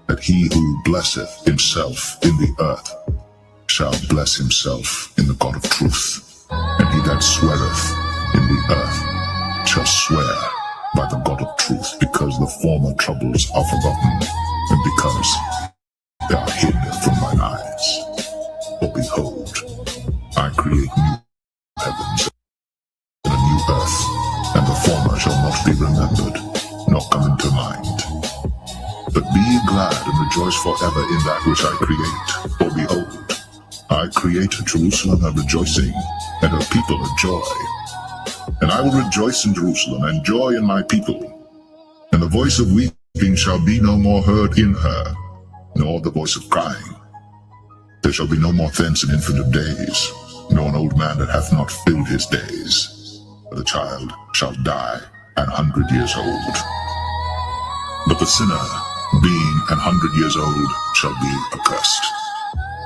That he who blesseth himself in the earth shall bless himself in the God of truth. And he that sweareth in the earth shall swear by the God of truth, because the former troubles are forgotten, and because they are hid from mine eyes. For behold, I create new heavens and a new earth, and the former shall not be remembered, nor come into mind. But be ye glad and rejoice forever in that which I create. For behold, I create Jerusalem a rejoicing, and her people a joy. And I will rejoice in Jerusalem, and joy in my people. And the voice of weeping shall be no more heard in her, nor the voice of crying. There shall be no more thence an infant of days, nor an old man that hath not filled his days. For the child shall die 100 years old. But the sinner, being 100 years old, shall be accursed.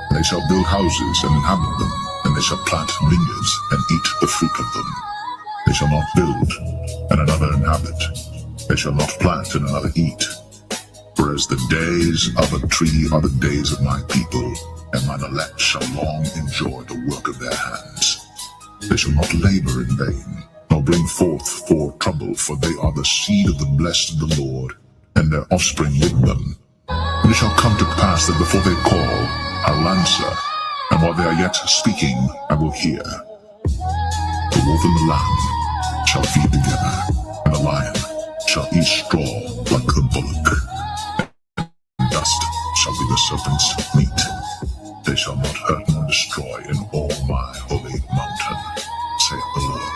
And they shall build houses and inhabit them, and they shall plant vineyards and eat the fruit of them. They shall not build, and another inhabit. They shall not plant, and another eat. Whereas the days of a tree are the days of my people, and mine elect shall long enjoy the work of their hands. They shall not labor in vain, nor bring forth for trouble, for they are the seed of the blessed of the Lord, and their offspring with them. And it shall come to pass that before they call, I will answer, and while they are yet speaking, I will hear. The wolf and the lamb shall feed together, and the lion shall eat straw like the bullock. And dust shall be the serpent's meat. They shall not hurt nor destroy in all my holy mountain, saith the Lord.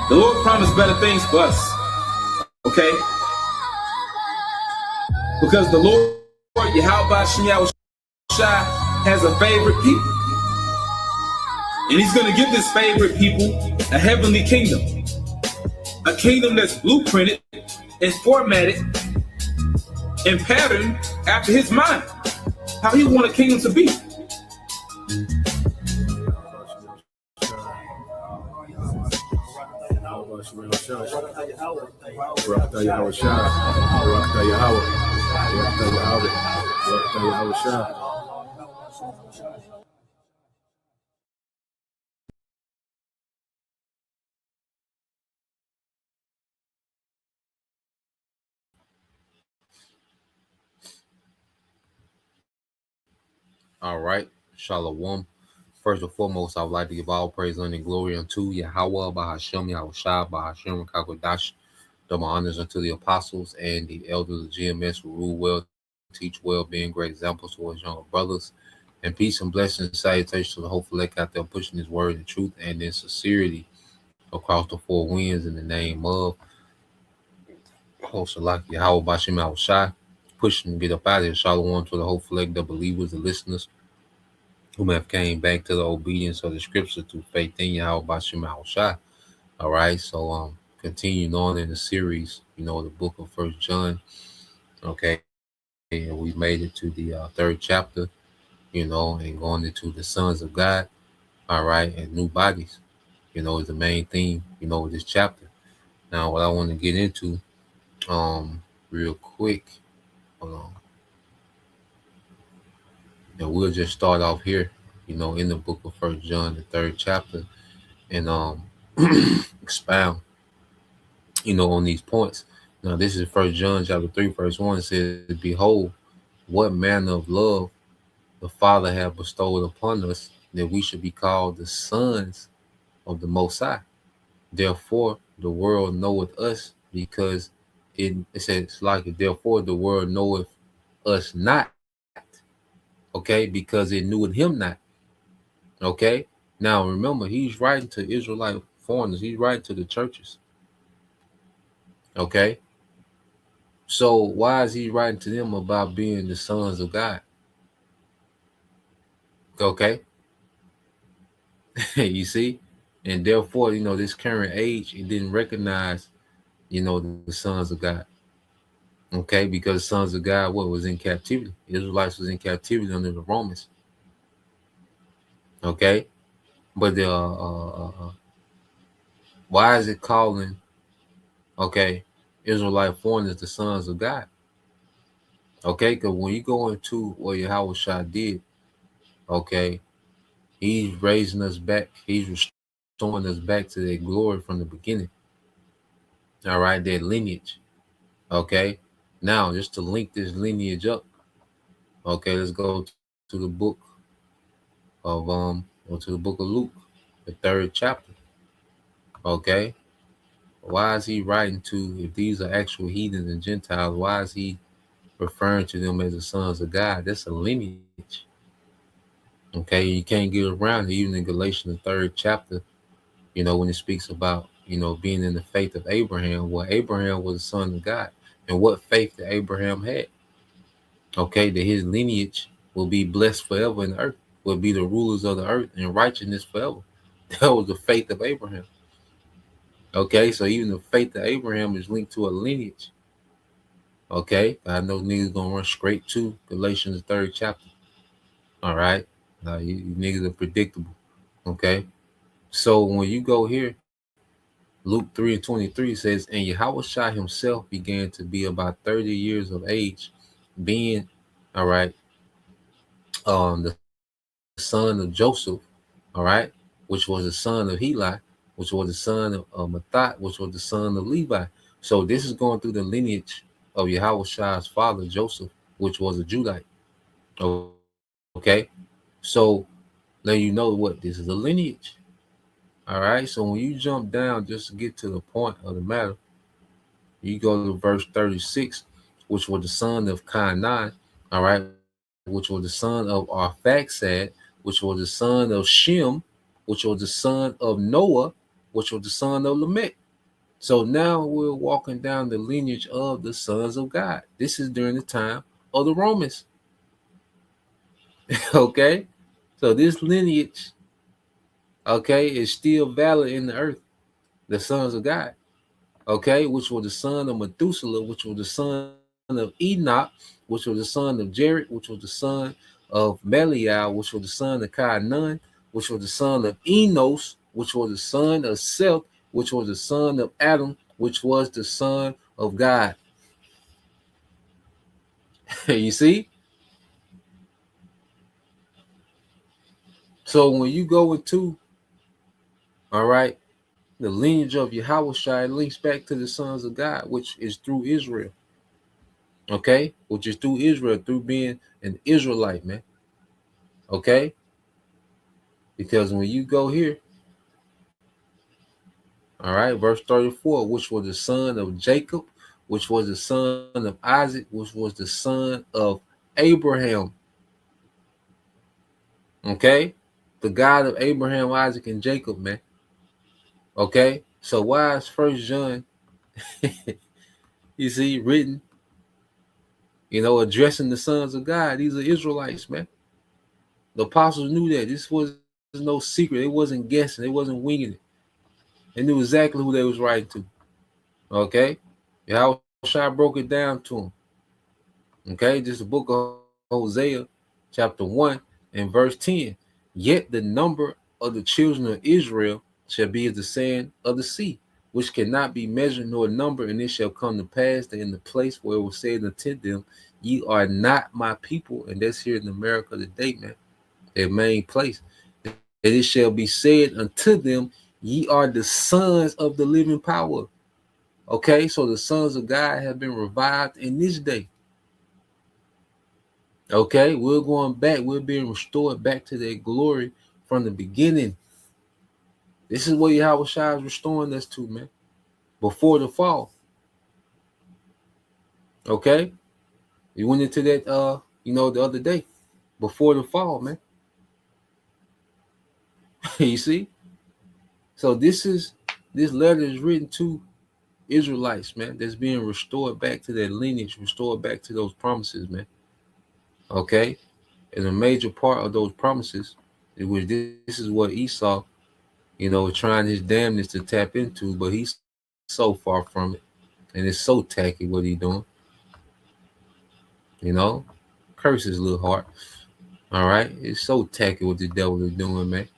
The Lord promised better things for us, okay? Because the Lord, Yahweh Shem Yahushua, has a favorite people. And he's going to give this favorite people a heavenly kingdom. A kingdom that's blueprinted and formatted and patterned after his mind. How he want a kingdom to be. All right, Shalom. First and foremost, I would like to give all praise and glory unto Yahweh, Bahashem, Yahushua, Bahashem, Kakodash. Double honors unto the apostles and the elders of GMS who rule well, teach well, being great examples to his younger brothers. And peace and blessings and salutations to the hopeful elect out there pushing his word in truth and in sincerity across the four winds in the name of Hosalaki Yahweh, Bahashem, Yahushua. Pushing to get up out of here. Shalom to the hopeful elect, the believers, the listeners who have came back to the obedience of the scripture through faith in Yahweh Bashim Yahushua. All right, so continuing on in the series, the book of First John. Okay, and we made it to the third chapter, and going into the sons of God. All right, and new bodies, is the main theme, of this chapter. Now, what I want to get into, real quick, hold on. And we'll just start off here, in the book of First John, the third chapter, and expound, on these points. Now, this is 1 John chapter 3, verse 1. It says, Behold, what manner of love the Father hath bestowed upon us, that we should be called the sons of the Most High. Therefore, the world knoweth us, because it says, like it, therefore, the world knoweth us not, okay, because it knew him not, okay. Now, remember, he's writing to Israelite foreigners, he's writing to the churches, okay. So, why is he writing to them about being the sons of God? Okay. You see, and therefore, this current age, it didn't recognize, the sons of God. Okay, because the sons of God, what was in captivity? Israelites was in captivity under the Romans. Okay, but why is it calling, okay, Israelite foreigners the sons of God? Okay, because when you go into what Yahweh Shah did, okay, he's raising us back. He's restoring us back to that glory from the beginning. All right, that lineage. Okay, now just to link this lineage up. Okay, let's go to the book of or to the book of Luke, the 3rd chapter. Okay, why is he writing to, if these are actual heathens and Gentiles, why is he referring to them as the sons of God? That's a lineage. Okay, you can't get around it. Even in Galatians, the 3rd chapter, when it speaks about, being in the faith of Abraham, well, Abraham was a son of God. And what faith that Abraham had? Okay, that his lineage will be blessed forever in the earth, will be the rulers of the earth in righteousness forever. That was the faith of Abraham. Okay, so even the faith of Abraham is linked to a lineage. Okay, I know niggas gonna run straight to Galatians, the 3rd chapter. All right, now you niggas are predictable. Okay, so when you go here, Luke 3:23 says, and Yahweh Shah himself began to be about 30 years of age, being, all right, the son of Joseph, all right, which was the son of Heli, which was the son of Mathat, which was the son of Levi. So this is going through the lineage of Yahweh Shah's father, Joseph, which was a Judite. Okay, so let you know what this is, a lineage. All right, so when you jump down just to get to the point of the matter, you go to verse 36, which was the son of Canaan, all right, which was the son of Arphaxad, which was the son of Shem, which was the son of Noah, which was the son of Lamech. So now we're walking down the lineage of the sons of God. This is during the time of the Romans. Okay, so this lineage, okay, is still valid in the earth. The sons of God, okay, which was the son of Methuselah, which was the son of Enoch, which was the son of Jared, which was the son of Melial, which was the son of Cainan, which was the son of Enos, which was the son of Seth, which was the son of Adam, which was the son of God. You see? So when you go into, all right, the lineage of Yahweh Shai links back to the sons of God, which is through Israel. Okay, which is through Israel, through being an Israelite, man. Okay, because when you go here, all right, verse 34, which was the son of Jacob, which was the son of Isaac, which was the son of Abraham. Okay, the God of Abraham, Isaac, and Jacob, man. Okay, so why is 1 John, you see, written, addressing the sons of God? These are Israelites, man. The apostles knew that. This was no secret. It wasn't guessing. It wasn't winging it. They knew exactly who they was writing to. Okay, Yahweh Shai broke it down to them. Okay, this is the book of Hosea, chapter 1 and verse 10. Yet the number of the children of Israel shall be as the sand of the sea, which cannot be measured nor numbered, and it shall come to pass that in the place where it was said unto them, ye are not my people, and that's here in America today, man, their main place. And it shall be said unto them, ye are the sons of the living power. Okay, so the sons of God have been revived in this day. Okay, we're going back. We're being restored back to their glory from the beginning. This is what Yahweh Shai is restoring us to, man. Before the fall. Okay, we went into that, the other day. Before the fall, man. You see? So this letter is written to Israelites, man, that's being restored back to their lineage, restored back to those promises, man. Okay? And a major part of those promises, which this is what Esau, trying his damnness to tap into, but he's so far from it. And it's so tacky what he's doing. Curse his little heart. All right? It's so tacky what the devil is doing, man.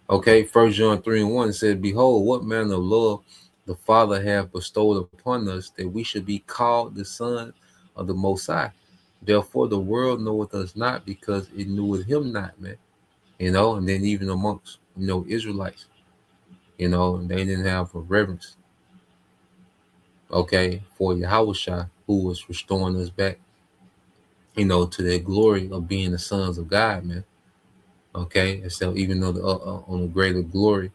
Okay, 1 John 3:1 says, behold, what manner of love the Father hath bestowed upon us, that we should be called the Son of the Most High. Therefore the world knoweth us not, because it kneweth him not, man. And then even amongst, Israelites, and they didn't have a reverence, okay, for Yahweh Shai, who was restoring us back, to their glory of being the sons of God, man. Okay, and so even though on a greater glory,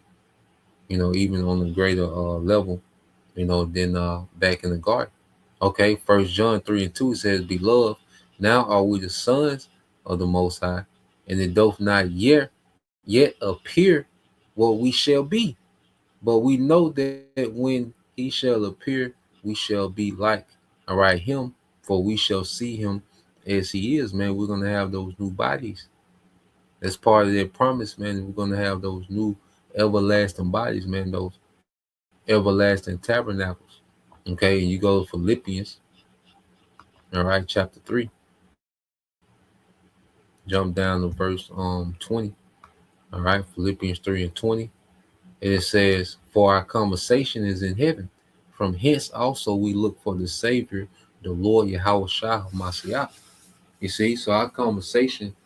even on a greater level, than back in the garden. Okay, 1 John 3:2 says, beloved, now are we the sons of the Most High, and it doth not yet appear what we shall be. But we know that when he shall appear, we shall be like, all right, him, for we shall see him as he is, man. We're going to have those new bodies. That's part of their promise, man. We're going to have those new everlasting bodies, man, those everlasting tabernacles. Okay, and you go to Philippians, all right, chapter 3. Jump down to verse 20. All right, Philippians 3:20. And it says, for our conversation is in heaven. From hence also we look for the Savior, the Lord Yahweh Shai HaMashiach. You see, so our conversation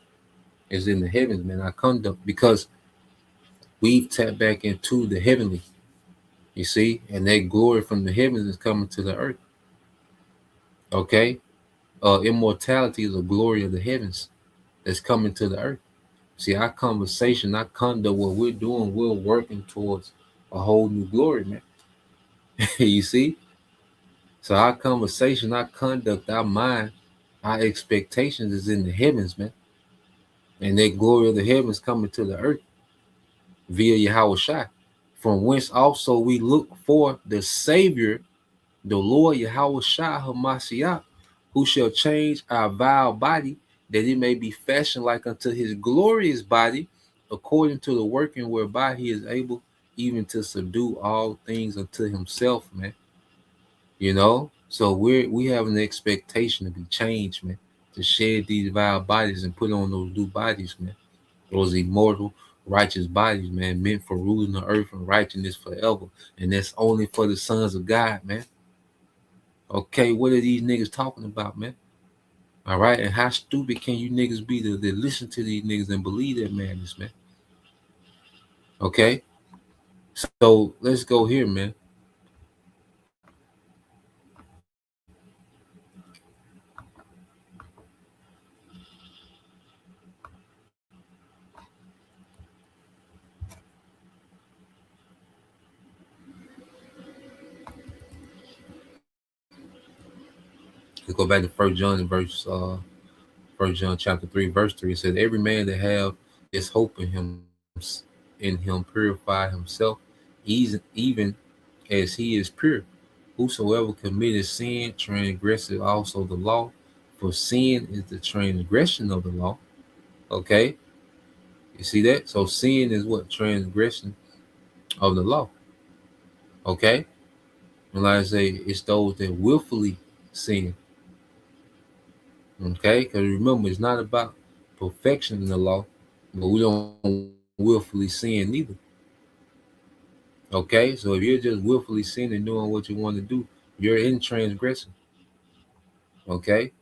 is in the heavens, man. Our conduct, because we've tapped back into the heavenly. You see, and that glory from the heavens is coming to the earth. Okay, immortality is the glory of the heavens that's coming to the earth. See, our conversation, our conduct, what we're doing, we're working towards a whole new glory, man. You see? So our conversation, our conduct, our mind, our expectations is in the heavens, man. And that glory of the heavens coming to the earth via Yahweh Shai. From whence also we look for the Savior, the Lord Yahweh Shai HaMashiach, who shall change our vile body, that it may be fashioned like unto his glorious body, according to the working whereby he is able even to subdue all things unto himself, man. So we have an expectation to be changed, man, to shed these vile bodies and put on those new bodies, man. Those immortal, righteous bodies, man, meant for ruling the earth and righteousness forever. And that's only for the sons of God, man. Okay, what are these niggas talking about, man? All right, and how stupid can you niggas be to listen to these niggas and believe that madness, man? Okay, so let's go here, man. Let's go back to 1 John chapter 3, verse 3. It says, every man that have this hope in him purify himself, even as he is pure. Whosoever committed sin transgresseth also the law, for sin is the transgression of the law. Okay, you see that? So sin is what? Transgression of the law. Okay, and like I say, it's those that willfully sin. Okay, because remember, it's not about perfection in the law, but we don't willfully sin neither. Okay, so if you're just willfully sinning, doing what you want to do, you're in transgression. Okay,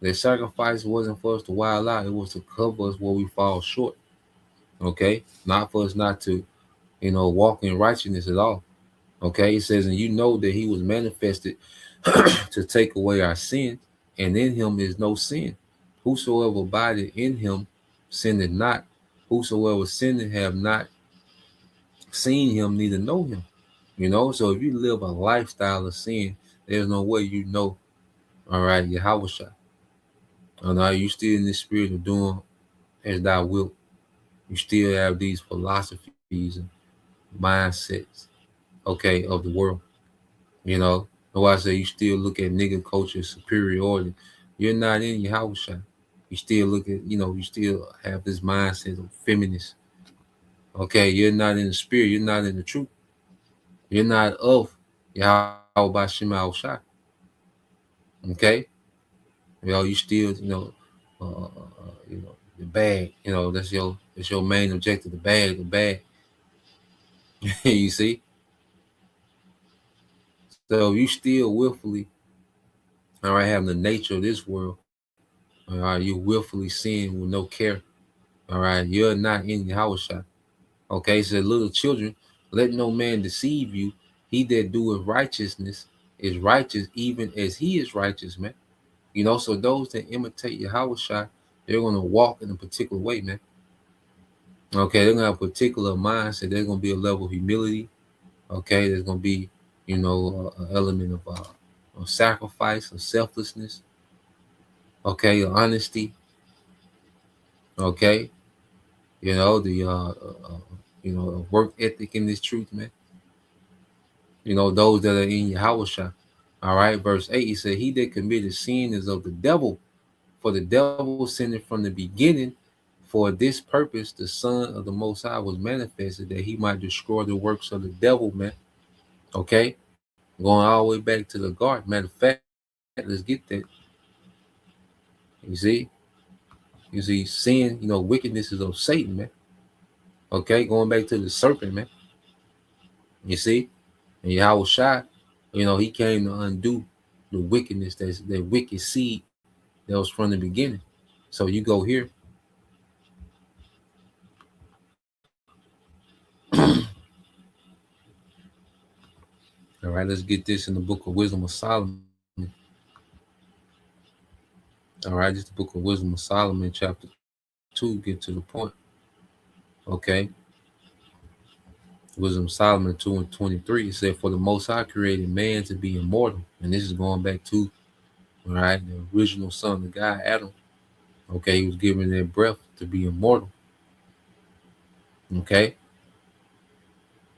the sacrifice wasn't for us to wild out; it was to cover us where we fall short. Okay, not for us not to, walk in righteousness at all. Okay, it says, and you know that he was manifested to take away our sins, and in him is no sin. Whosoever abideth in him sinneth not. Whosoever sinneth have not seen him, neither know him. So if you live a lifestyle of sin, there's no way all right, Yahweh Shai. Are you still in the spirit of doing as thou wilt? You still have these philosophies and mindsets, okay, of the world. That's why I say you still look at nigga culture superiority. You're not in Yahweh Shai. You still look at, you still have this mindset of feminist. Okay, you're not in the spirit, you're not in the truth. You're not of Yahweh Bashim Al Shai. Okay? You still, the bag, that's your main objective, the bag. You see? So you still willfully, all right, having the nature of this world, all right, you willfully sin with no care. All right, you're not in Yahweh Shai. Okay, so little children, let no man deceive you. He that doeth righteousness is righteous, even as he is righteous, man. So those that imitate Yahweh Shai, they're going to walk in a particular way, man. Okay, they're going to have a particular mindset. There's going to be a level of humility. Okay, there's going to be, an element of sacrifice, of selflessness. Okay, honesty. Okay, the work ethic in this truth, man. Those that are in Yahweh Shai. All right, verse 8, he said, he that committed sin is of the devil, for the devil sinned from the beginning. For this purpose, the Son of the Most High was manifested, that he might destroy the works of the devil, man. Okay, going all the way back to the garden. Matter of fact, let's get that. You see, sin, wickedness is of Satan, man. Okay, going back to the serpent, man. You see, and Yahweh Shai, he came to undo the wickedness, that wicked seed that was from the beginning. So you go here. All right, let's get this in the book of Wisdom of Solomon. All right, this is the book of Wisdom of Solomon, chapter 2, get to the point. Okay. Wisdom of Solomon 2 and 23, it said, for the Most High created man to be immortal. And this is going back to, all right, the original son of God, Adam. Okay, he was given that breath to be immortal. Okay.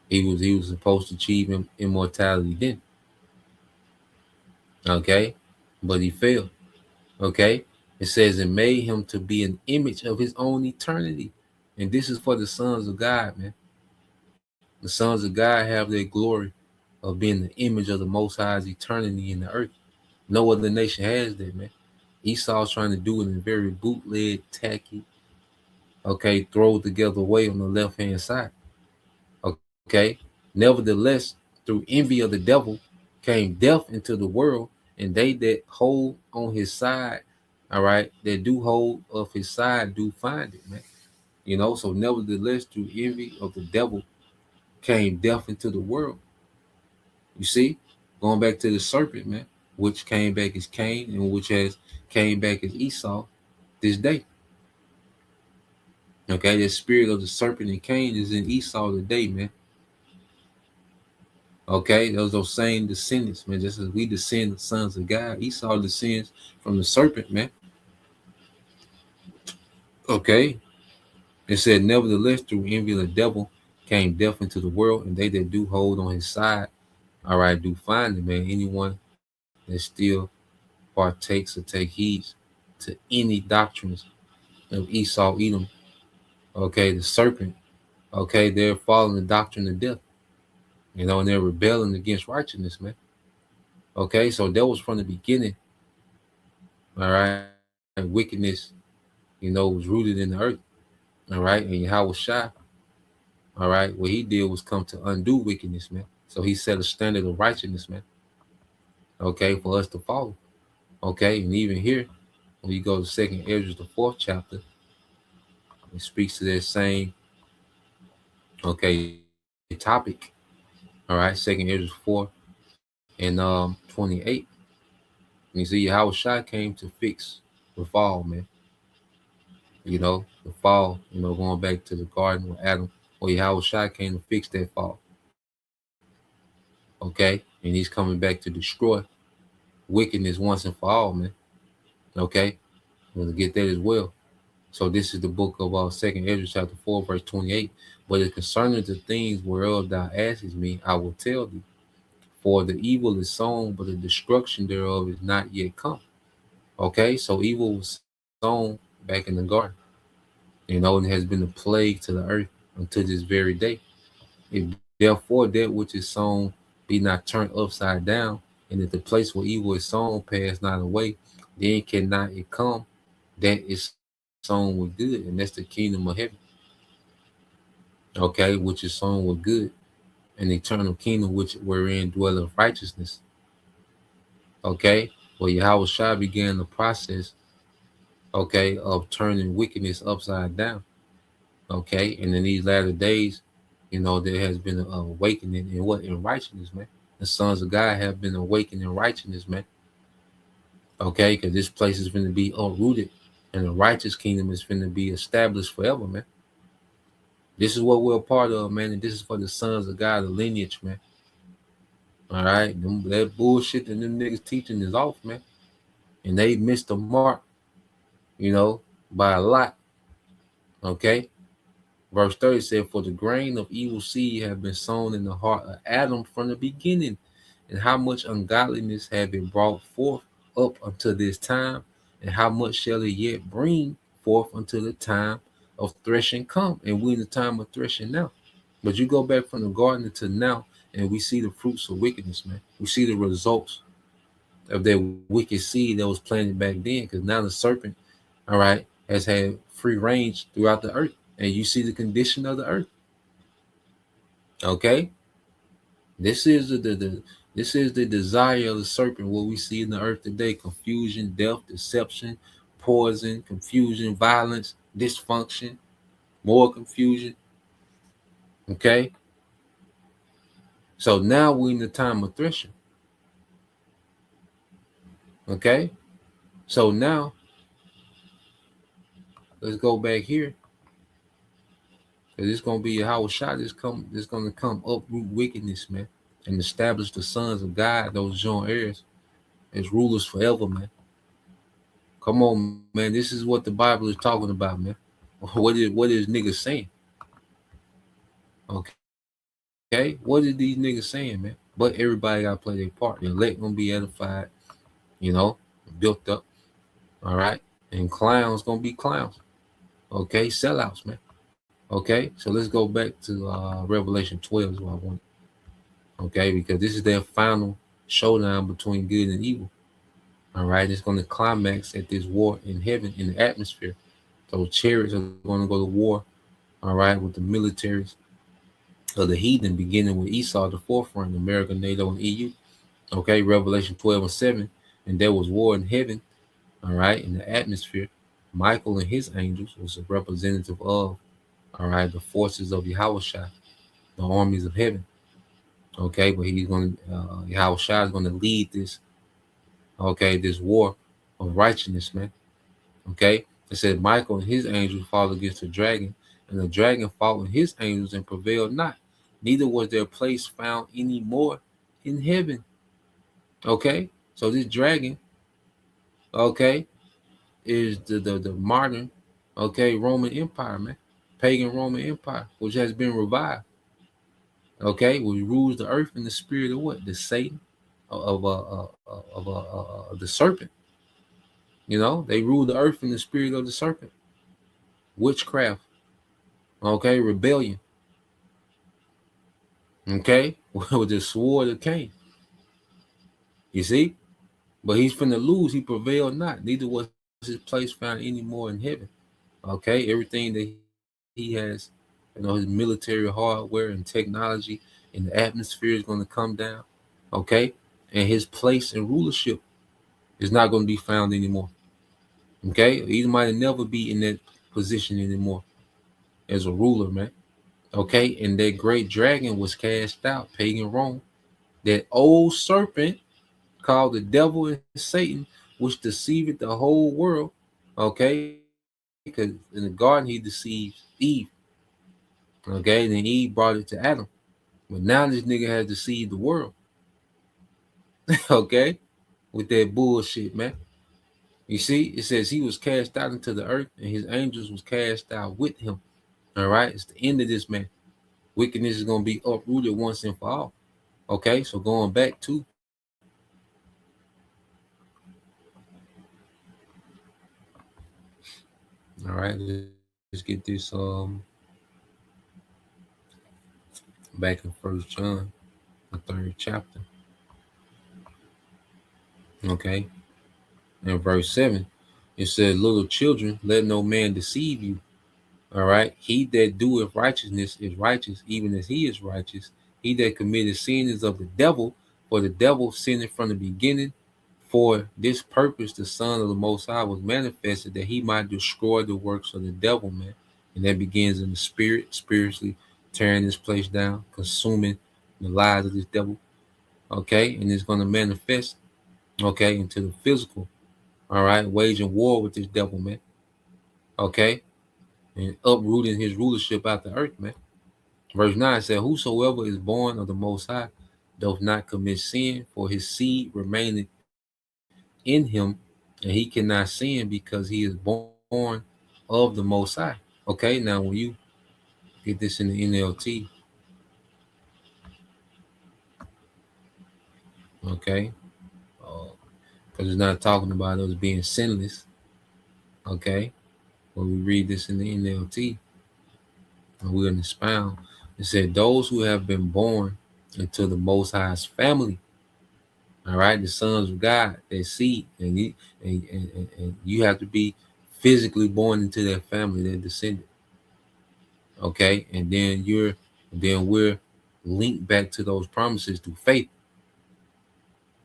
He was supposed to achieve immortality then. Okay. But he failed. Okay. It says it made him to be an image of his own eternity. And this is for the sons of God, man. The sons of God have their glory of being the image of the Most High's eternity in the earth. No other nation has that, man. Esau's trying to do it in a very bootleg, tacky, okay, throw together way on the left-hand side. Okay. Nevertheless, through envy of the devil came death into the world, and they that hold on his side, all right, that do hold of his side do find it, man. So nevertheless, through envy of the devil came death into the world. You see, going back to the serpent, man, which came back as Cain and which has came back as Esau this day. Okay, the spirit of the serpent and Cain is in Esau today, man. Okay, those same descendants, man. Just as we descend the sons of God, Esau descends from the serpent, man. Okay, it said, nevertheless, through envy of the devil came death into the world, and they that do hold on his side, all right, do find it, man. Anyone that still partakes or take heed to any doctrines of Esau, Edom, okay, the serpent, okay, they're following the doctrine of death, and they're rebelling against righteousness, man. Okay, so that was from the beginning, all right, and wickedness, was rooted in the earth, all right, and Yahweh Shai, all right, what he did was come to undo wickedness, man. So he set a standard of righteousness, man, okay, for us to follow. Okay, and even here, when you go to 2nd Ezra, the 4th chapter, it speaks to that same, okay, topic. All right, Second Ezra 4 and 28. You see how Shai came to fix the fall, man. The fall, going back to the garden with Adam, where Yahweh Shai came to fix that fall. Okay? And he's coming back to destroy wickedness once and for all, man. Okay? We're going to get that as well. So this is the book of 2 Ezra chapter 4, verse 28. But as concerning the things whereof thou askest me, I will tell thee. For the evil is sown, but the destruction thereof is not yet come. Okay? So evil was sown back in the garden. And has been a plague to the earth until this very day. If therefore that which is sown be not turned upside down, and if the place where evil is sown pass not away, then cannot it come that is sown with good, and that's the kingdom of heaven. Okay, which is sown with good, an eternal kingdom wherein dwelleth righteousness. Okay, well Yahweh Shai began the process, of turning wickedness upside down. Okay, and in these latter days, there has been an awakening in righteousness, man. The sons of God have been awakened in righteousness, man. Okay, because this place is going to be uprooted, and the righteous kingdom is going to be established forever, man. This is what we're a part of, man, and this is for the sons of God, the lineage, man. All right, that bullshit that them niggas teaching is off, man, and they missed the mark, by a lot. Okay. Verse 30 said, for the grain of evil seed have been sown in the heart of Adam from the beginning, and how much ungodliness have been brought forth up until this time, and how much shall it yet bring forth until the time of threshing come? And we're in the time of threshing now. But you go back from the garden to now, and we see the fruits of wickedness, man. We see the results of that wicked seed that was planted back then, because now the serpent, all right, has had free range throughout the earth. And you see the condition of the earth. Okay, this is the desire of the serpent. What we see in the earth today: confusion, death, deception, poison, confusion, violence, dysfunction, more confusion. Okay, so now we're in the time of threshing. Okay, so now let's go back here. It's gonna be Yahweh Shai that's gonna come uproot wickedness, man, and establish the sons of God, those joint heirs, as rulers forever, man. Come on, man. This is what the Bible is talking about, man. What is niggas saying? Okay, what is these niggas saying, man? But everybody gotta play their part. The elect gonna be edified, built up. All right, and clowns gonna be clowns. Okay, sellouts, man. Okay, so let's go back to Revelation 12 is what I want. Okay, because this is their final showdown between good and evil. All right, it's going to climax at this war in heaven, in the atmosphere. So chariots are going to go to war, all right, with the militaries of the heathen, beginning with Esau at the forefront, America, NATO, and EU. Okay, Revelation 12 and 7. And there was war in heaven, all right, in the atmosphere. Michael and his angels was a representative of, all right, the forces of Yahweh Shai, the armies of heaven. Okay, but Yahweh Shai is going to lead this, okay, this war of righteousness, man. Okay, it said Michael and his angels fought against the dragon, and the dragon fought with his angels and prevailed not. Neither was their place found any more in heaven. Okay, so this dragon, okay, is the modern, okay, Roman Empire, man. Pagan Roman Empire, which has been revived. Okay, which rules the earth in the spirit of what? The Satan of the serpent. They rule the earth in the spirit of the serpent. Witchcraft. Okay, rebellion. Okay, with the sword of Cain. You see? But he's finna lose, he prevailed not. Neither was his place found any more in heaven. Okay, everything that he has, his military hardware and technology in the atmosphere is going to come down. Okay, and his place in rulership is not going to be found anymore. Okay, he might never be in that position anymore as a ruler, man. Okay, and that great dragon was cast out, pagan Rome. That old serpent called the devil and Satan, which deceived the whole world. Okay, because in the garden he deceived Eve. Okay, then Eve brought it to Adam. But now this nigga has deceived the world. Okay, with that bullshit, man. You see, it says he was cast out into the earth, and his angels was cast out with him. All right, it's the end of this man. Wickedness is gonna be uprooted once and for all. Okay, so going back to all right, let's get this back in First John, the 3rd chapter. Okay, in verse 7, it said, "Little children, let no man deceive you. All right, he that doeth righteousness is righteous, even as he is righteous. He that committeth sin is of the devil, for the devil sinned from the beginning. For this purpose the Son of the Most High was manifested, that he might destroy the works of the devil, man." And that begins in the spirit, spiritually tearing this place down, consuming the lies of this devil. Okay, and it's going to manifest, okay, into the physical. All right, waging war with this devil, man. Okay, and uprooting his rulership out the earth, man. Verse 9 said, "Whosoever is born of the Most High doth not commit sin, for his seed remaineth in him, and he cannot sin because he is born of the Most High." Okay, now when you get this in the NLT, okay, because it's not talking about us being sinless. Okay, when we read this in the NLT, and we're going to expound, it said, "Those who have been born into the Most High's family." All right, the sons of God, their seed, and you have to be physically born into that family, that descendant. Okay, and then we're linked back to those promises through faith.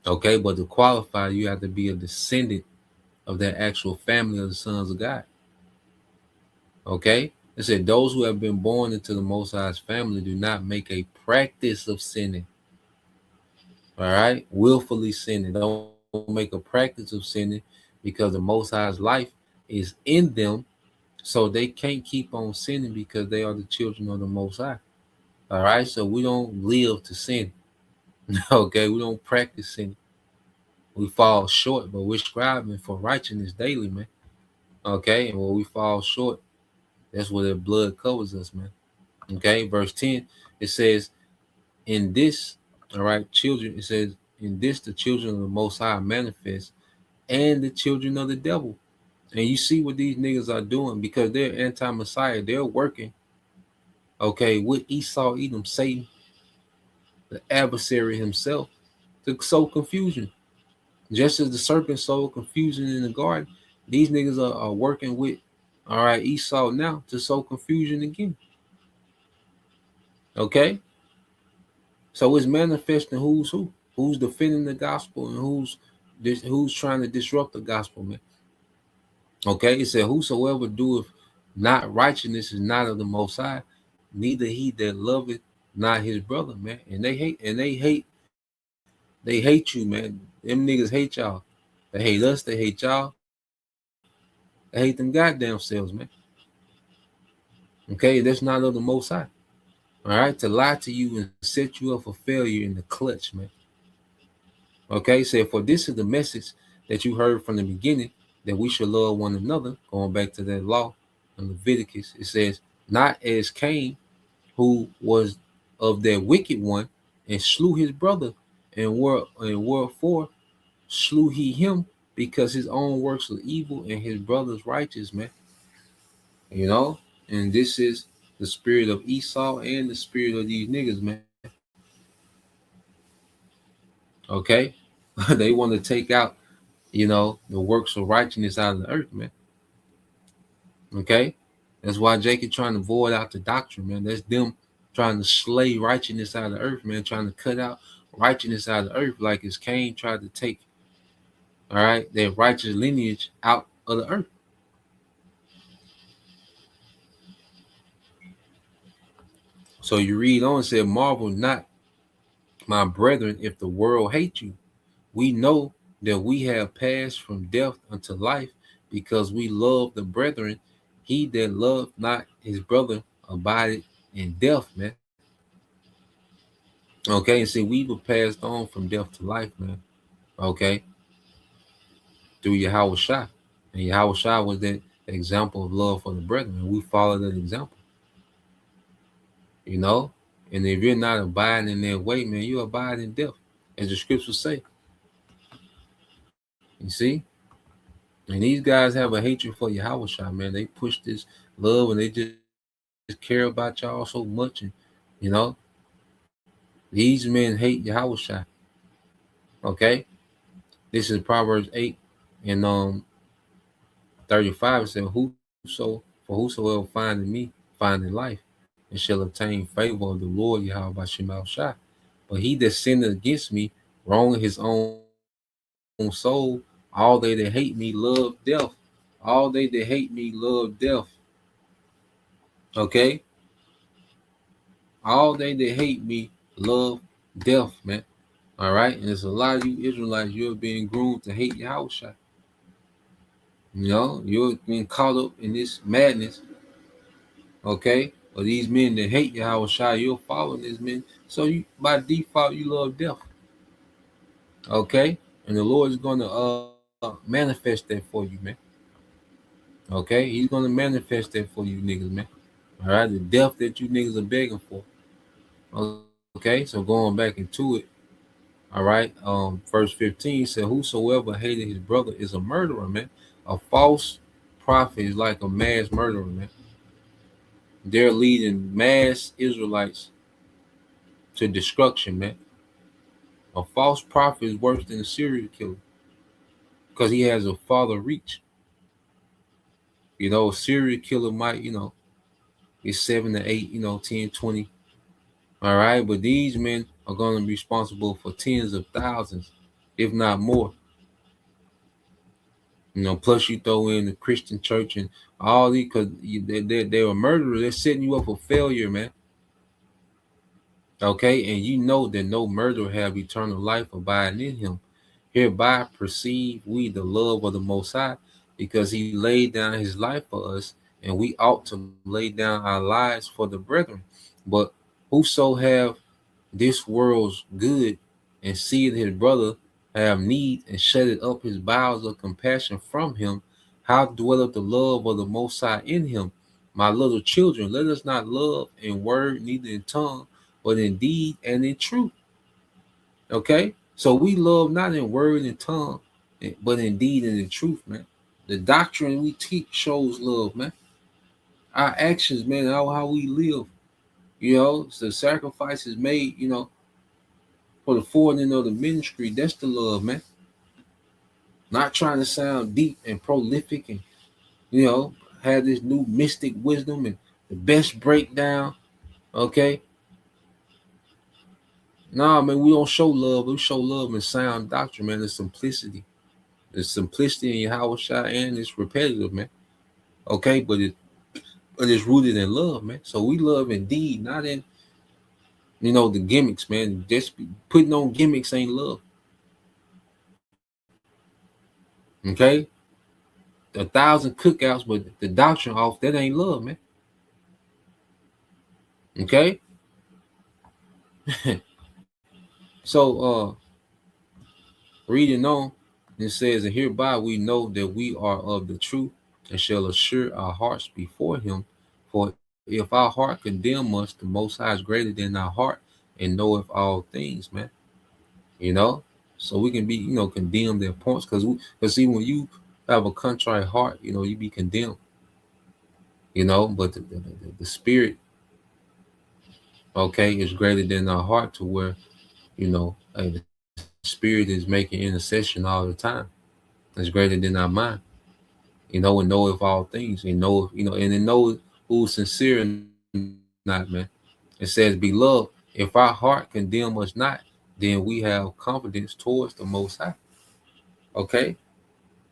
Okay, but to qualify, you have to be a descendant of that actual family of the sons of God. Okay, it said those who have been born into the Most High's family do not make a practice of sinning. All right, willfully sinning. Don't make a practice of sinning, because the Most High's life is in them, so they can't keep on sinning because they are the children of the Most High. All right, so we don't live to sin. Okay, we don't practice sin. We fall short, but we're striving for righteousness daily, man. Okay, and when we fall short, that's where the blood covers us, man. Okay, verse 10, it says, "In this, all right, children," it says, "In this the children of the Most High manifest, and the children of the devil." And you see what these niggas are doing, because they're anti-Messiah. They're working, okay, with Esau, Edom, Satan, the adversary himself, to sow confusion. Just as the serpent sowed confusion in the garden, these niggas are working with, all right, Esau now to sow confusion again. Okay? So it's manifesting who's who's defending the gospel, and who's trying to disrupt the gospel, man. Okay, it said, "Whosoever doeth not righteousness is not of the Most High, neither he that loveth not his brother," man. And they hate you, man. Them niggas hate y'all. They hate us, they hate y'all, they hate them goddamn selves, man. Okay, that's not of the Most High. All right, to lie to you and set you up for failure in the clutch, man. Okay, say, "For this is the message that you heard from the beginning, that we should love one another." Going back to that law in Leviticus, it says, "Not as Cain, who was of that wicked one, and slew his brother, and wherefore slew he him, because his own works were evil and his brother's righteous," man. You know, and this is the spirit of Esau and the spirit of these niggas, man. Okay, they want to take out, the works of righteousness out of the earth, man. Okay, that's why Jacob trying to void out the doctrine, man. That's them trying to slay righteousness out of the earth, man. Trying to cut out righteousness out of the earth, like as Cain tried to take, all right, their righteous lineage out of the earth. So you read on and said, marvel not, my brethren, if the world hate you. We know that we have passed from death unto life, because we love the brethren. He that loved not his brother abided in death, man. Okay, and see, we were passed on from death to life, man. Okay, through Yahweh Shai. And Yahweh Shai was that example of love for the brethren. And we follow that example, you know. And if you're not abiding in that way, man, you abide in death, as the scriptures say. You see? And these guys have a hatred for Yahweh Shai, man. They push this love and they just care about y'all so much. And, you know, these men hate Yahweh Shai. Okay? This is Proverbs 8 and 35. It said, whosoever findeth me, findeth life, and shall obtain favor of the Lord Yahweh Shemel Shai. But he that sinneth against me, wronging his own soul, all they that hate me love death. All they that hate me love death. Okay? All they that hate me love death, man. All right? And there's a lot of you Israelites, you're being groomed to hate Yahweh Shai. You know, you're being caught up in this madness. Okay? Or these men that hate Yahweh Shai, you're following these men. So you, by default, you love death. Okay? And the Lord is going to manifest that for you, man. Okay? He's going to manifest that for you niggas, man. All right? The death that you niggas are begging for. Okay? So going back into it. All right. Verse 15 said, whosoever hated his brother is a murderer, man. A false prophet is like a mass murderer, man. They're leading mass Israelites to destruction, man. A false prophet is worse than a serial killer because he has a farther reach. You know, a serial killer might, you know, is 7 to 8, you know, 10, 20. All right. But these men are going to be responsible for tens of thousands, if not more. You know, plus you throw in the Christian church and all these, because they're a murderer. They're setting you up for failure, man. Okay, and you know that no murderer have eternal life abiding in him. Hereby perceive we the love of the Most High, because he laid down his life for us, and we ought to lay down our lives for the brethren. But whoso have this world's good and seeth his brother have need and shutteth up his bowels of compassion from him, how dwelleth the love of the Most High in him? My little children, let us not love in word, neither in tongue, but in deed and in truth. Okay? So we love not in word and tongue, but in deed and in truth, man. The doctrine we teach shows love, man. Our actions, man, how we live, you know, the sacrifices made, you know, for the forwarding of the ministry. That's the love, man. Not trying to sound deep and prolific and, you know, have this new mystic wisdom and the best breakdown. Okay. Nah, man, we don't show love. We show love in sound doctrine, man. The simplicity. The simplicity in Yahweh Shai, and it's repetitive, man. Okay, but it's rooted in love, man. So we love indeed, not in, you know, the gimmicks, man. Just putting on gimmicks ain't love. Okay? 1,000 cookouts, but the doctrine off, that ain't love, man. Okay? So reading on, it says, and hereby we know that we are of the truth, and shall assure our hearts before him. For if our heart condemn us, the Most High is greater than our heart, and knoweth all things, man. You know, so we can be, you know, condemned their points, because see, when you have a contrite heart, you know, you be condemned. You know, but the spirit, okay, is greater than our heart, to where, you know, the spirit is making intercession all the time. It's greater than our mind. You know, and knoweth all things, and know, you know, and it knows who's sincere and not, man. It says, beloved, if our heart condemn us not, then we have confidence towards the Most High. Okay,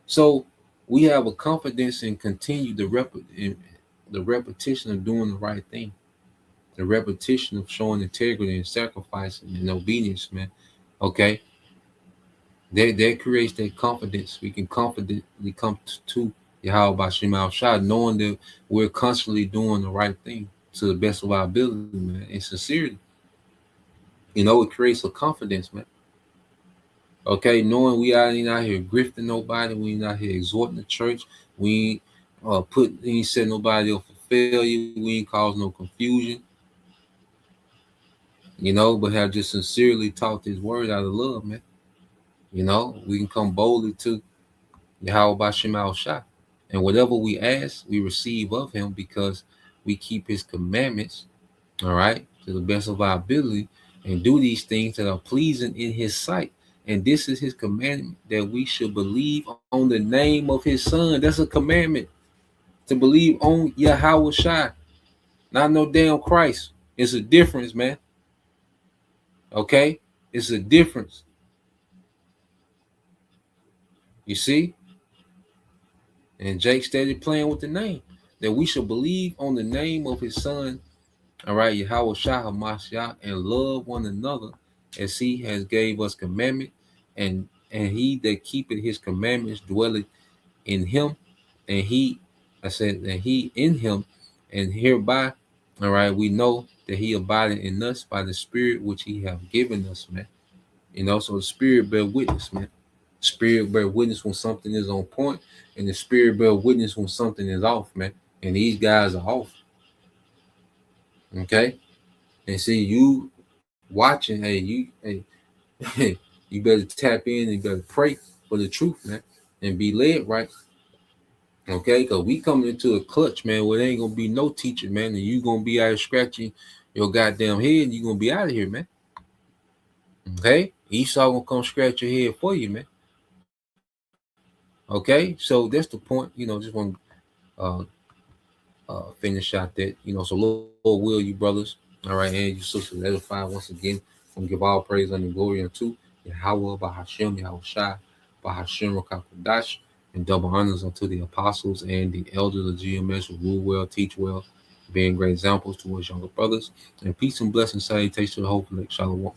so we have a confidence and continue the repetition of doing the right thing. the repetition of showing integrity and sacrifice and obedience, man. Okay, that creates that confidence. We can confidently come to Yahweh Bashim Shah, knowing that we're constantly doing the right thing to the best of our ability, man, and sincerely. It creates a confidence, man. Okay, knowing we ain't out here grifting nobody, we ain't out here exhorting the church, we ain't set nobody up for failure, we ain't cause no confusion, but have just sincerely taught His word out of love, man. We can come boldly to Yahweh Bashim Al Shah, and whatever we ask, we receive of Him because we keep His commandments, all right, to the best of our ability, and do these things that are pleasing in His sight. And this is His commandment, that we should believe on the name of His Son. That's a commandment, to believe on Yahweh Shai, not no damn Christ. It's a difference, man. Okay? It's a difference. You see? And Jake started playing with the name, that we should believe on the name of His Son, all right, Yahweh Shai HaMashiach, and love one another as He has gave us commandment, and he that keepeth His commandments dwelleth in Him, and He in Him, and hereby, all right, we know that He abideth in us by the Spirit which He have given us, man. So the Spirit bear witness, man. Spirit bear witness when something is on point, and the Spirit bear witness when something is off, man. And these guys are off. Okay, and see, you watching, you better tap in and you better pray for the truth, man, and be led right. Okay, because we coming into a clutch, man, where there ain't gonna be no teacher, man, and you gonna be out here scratching your goddamn head, and you gonna be out of here, man. Okay, Esau gonna come scratch your head for you, man. Okay, so that's the point. Just want to finish out that. So Lord will you brothers, all right, and you sisters, edify once again. And give all praise and glory unto Yahweh Bahashem, Yahweh Shai, Bahashem Rakakadash, and double honors unto the apostles and the elders of GMS who rule well, teach well, being great examples towards younger brothers. And peace and blessing salutation to the whole elect. Shalom.